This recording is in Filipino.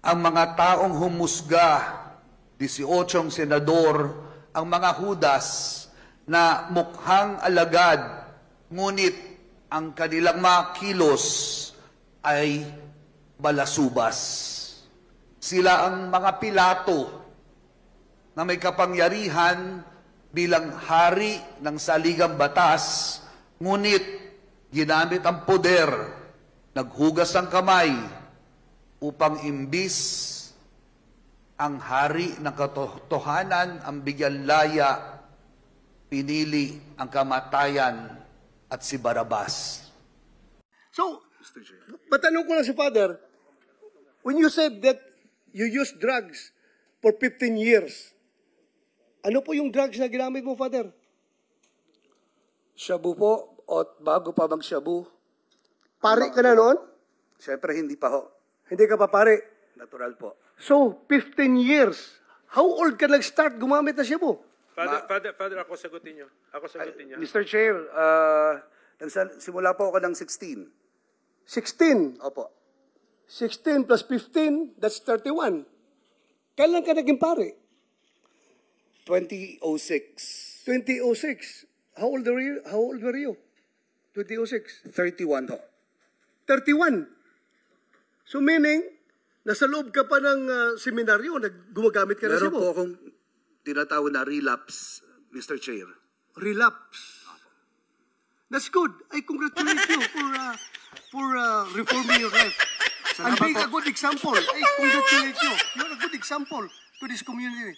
ang mga taong humusga, 18 senador, ang mga hudas na mukhang alagad, ngunit ang kanilang mga kilos ay balasubas. Sila ang mga Pilato na may kapangyarihan bilang hari ng saligang batas, ngunit ginamit ang poder, naghugas ng kamay, upang imbis ang hari ng katotohanan ang bigyan laya, pinili ang kamatayan at si Barabas. So, matanong ko lang si Father, when you said that you used drugs for 15 years, ano po yung drugs na ginamit mo, Father? Shabu po, o bago pa mag-shabu. Pare ka na noon? Siyempre hindi pa ho. Hindi ka pa pare. Natural po. So, 15 years. How old ka nag-start gumamit na Shabu? Father, ako sagutin niyo. Mr. Chair, simula po ako ng 16. 16. Opo. 16 plus 15, that's 31. Kailan ka naging pare? 2006. 2006. How old were you? 2006. 31 ho. 31. So meaning, nasa loob ka pa ng seminaryo, gumagamit ka na Meron Shabu. po akong tinatawag na relapse, Mr. Chair. Relapse. That's good. I congratulate you for reforming your life. And being a good example. I congratulate you. You're a good example to this community.